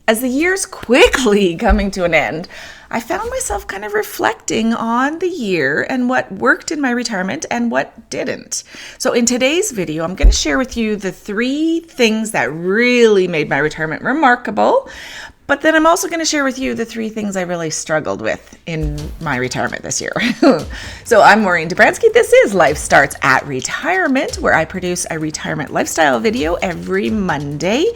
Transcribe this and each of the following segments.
As the year's quickly coming to an end, I found myself kind of reflecting on the year and what worked in my retirement and what didn't. So in today's video, I'm going to share with you the 3 things that really made my retirement remarkable. But then I'm also going to share with you the 3 things I really struggled with in my retirement this year. So I'm Maureen Dobransky. This is Life Starts at Retirement, where I produce a retirement lifestyle video every Monday.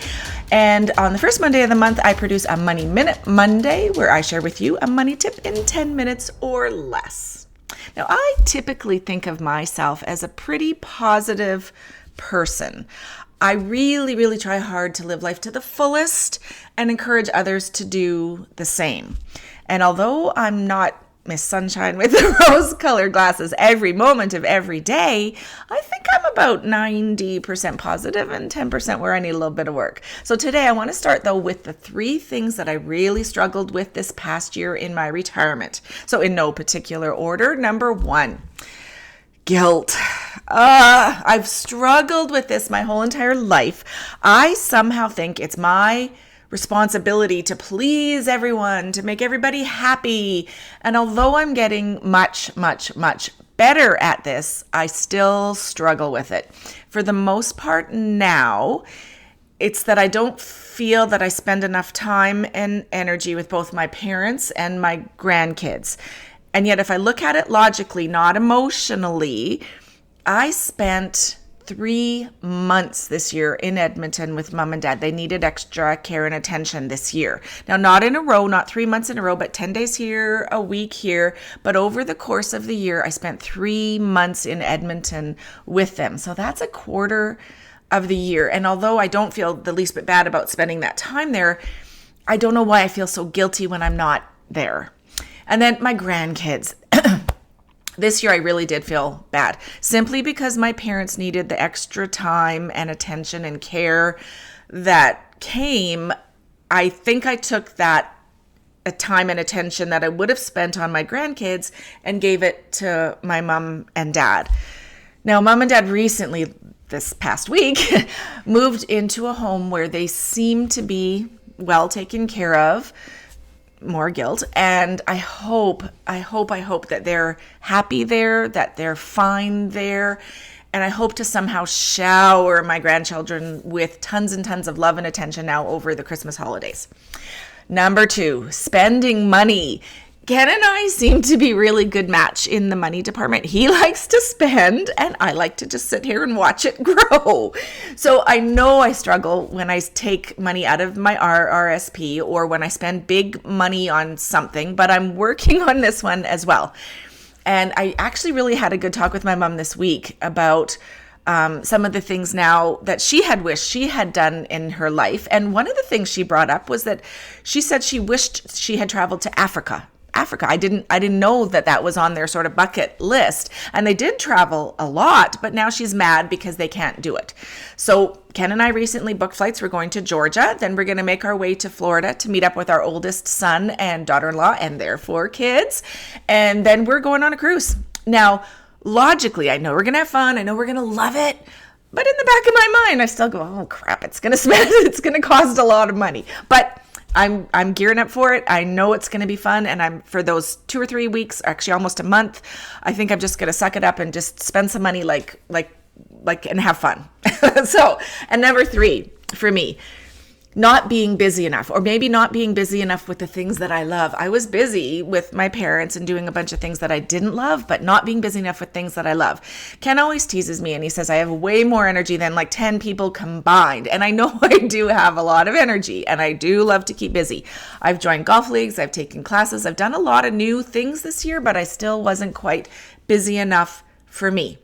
And on the first Monday of the month, I produce a Money Minute Monday, where I share with you a money tip in 10 minutes or less. Now, I typically think of myself as a pretty positive person. I really try hard to live life to the fullest and encourage others to do the same. And although I'm not Miss Sunshine with the rose-colored glasses every moment of every day, I think I'm about 90% positive and 10% where I need a little bit of work. So today I want to start though with the 3 things that I really struggled with this past year in my retirement. So in no particular order, number 1. Guilt. I've struggled with this my whole entire life. I somehow think it's my responsibility to please everyone, to make everybody happy. And although I'm getting much better at this, I still struggle with it. For the most part now, it's that I don't feel that I spend enough time and energy with both my parents and my grandkids. And yet, if I look at it logically, not emotionally, I spent 3 months this year in Edmonton with mom and dad. They needed extra care and attention this year. Now, not in a row, not 3 months in a row, but 10 days here, a week here. But over the course of the year, I spent 3 months in Edmonton with them. So that's a quarter of the year. And although I don't feel the least bit bad about spending that time there, I don't know why I feel so guilty when I'm not there. And then my grandkids. This year I really did feel bad, simply because my parents needed the extra time and attention and care that came. I think I took that time and attention that I would have spent on my grandkids and gave it to my mom and dad. Now, mom and dad recently, this past week, moved into a home where they seem to be well taken care of. More guilt. And I hope that they're happy there, that they're fine there. And I hope to somehow shower my grandchildren with tons and tons of love and attention now over the Christmas holidays. Number 2, spending money. Ken and I seem to be really good match in the money department. He likes to spend and I like to just sit here and watch it grow. So I know I struggle when I take money out of my RRSP or when I spend big money on something, but I'm working on this one as well. And I actually really had a good talk with my mom this week about some of the things now that she had wished she had done in her life. And one of the things she brought up was that she said she wished she had traveled to Africa. I didn't know that was on their sort of bucket list. And they did travel a lot, but now she's mad because they can't do it. So Ken and I recently booked flights. We're going to Georgia. Then we're going to make our way to Florida to meet up with our oldest son and daughter-in-law and their 4 kids. And then we're going on a cruise. Now, logically, I know we're going to have fun. I know we're going to love it. But in the back of my mind, I still go, oh crap, it's going to cost a lot of money. But I'm gearing up for it. I know it's going to be fun. And I'm for those 2 or 3 weeks, actually almost a month, I think I'm just going to suck it up and just spend some money like and have fun. So, and number 3 for me, not being busy enough, or maybe not being busy enough with the things that I love. I was busy with my parents and doing a bunch of things that I didn't love, but not being busy enough with things that I love. Ken always teases me and he says I have way more energy than like 10 people combined. And I know I do have a lot of energy and I do love to keep busy. I've joined golf leagues, I've taken classes, I've done a lot of new things this year, but I still wasn't quite busy enough for me.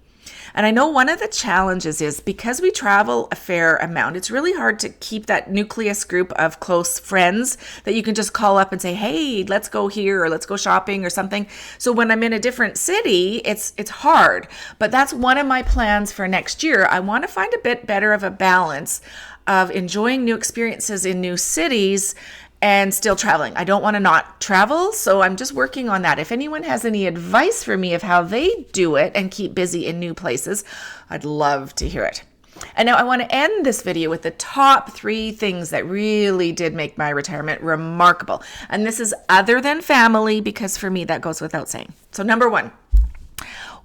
And I know one of the challenges is because we travel a fair amount, it's really hard to keep that nucleus group of close friends that you can just call up and say, hey, let's go here or let's go shopping or something. So when I'm in a different city, it's hard. But that's one of my plans for next year. I want to find a bit better of a balance of enjoying new experiences in new cities and still traveling. I don't want to not travel, so I'm just working on that. If anyone has any advice for me of how they do it and keep busy in new places, I'd love to hear it. And now I want to end this video with the top 3 things that really did make my retirement remarkable. And this is other than family, because for me that goes without saying. So number 1,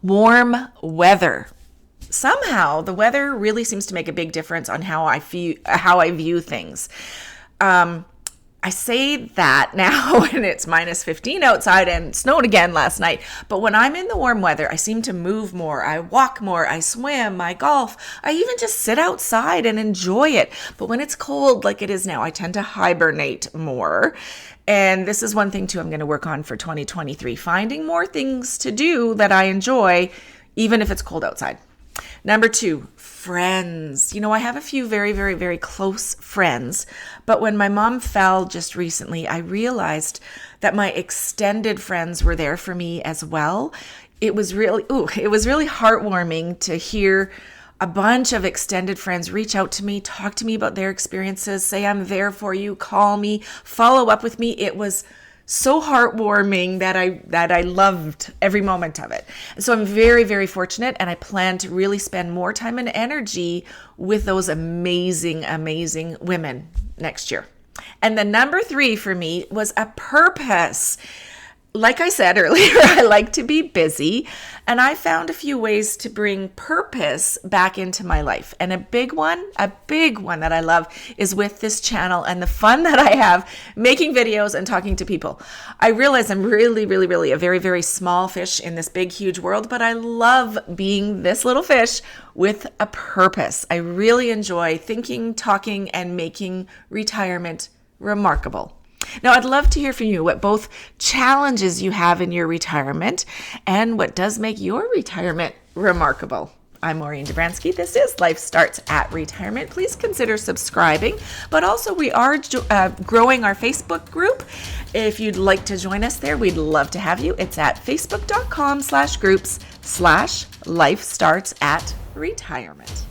warm weather. Somehow the weather really seems to make a big difference on how I view things. I say that now when it's minus 15 outside and snowed again last night. But when I'm in the warm weather, I seem to move more. I walk more. I swim. I golf. I even just sit outside and enjoy it. But when it's cold like it is now, I tend to hibernate more. And this is one thing too I'm going to work on for 2023, finding more things to do that I enjoy, even if it's cold outside. Number 2, friends. I have a few very, very, very close friends, but when my mom fell just recently, I realized that my extended friends were there for me as well. It was really heartwarming to hear a bunch of extended friends reach out to me, talk to me about their experiences, say I'm there for you, call me, follow up with me. It was so heartwarming that I loved every moment of it. So I'm very, very fortunate, and I plan to really spend more time and energy with those amazing, amazing women next year. And the number 3 for me was a purpose. Like I said earlier, I like to be busy, and I found a few ways to bring purpose back into my life. And a big one that I love is with this channel and the fun that I have making videos and talking to people. I realize I'm really, really, really a very, very small fish in this big, huge world, but I love being this little fish with a purpose. I really enjoy thinking, talking, and making retirement remarkable. Now, I'd love to hear from you what both challenges you have in your retirement and what does make your retirement remarkable. I'm Maureen Dobransky. This is Life Starts at Retirement. Please consider subscribing, but also we are growing our Facebook group. If you'd like to join us there, we'd love to have you. It's at facebook.com/groups/Life Starts at Retirement.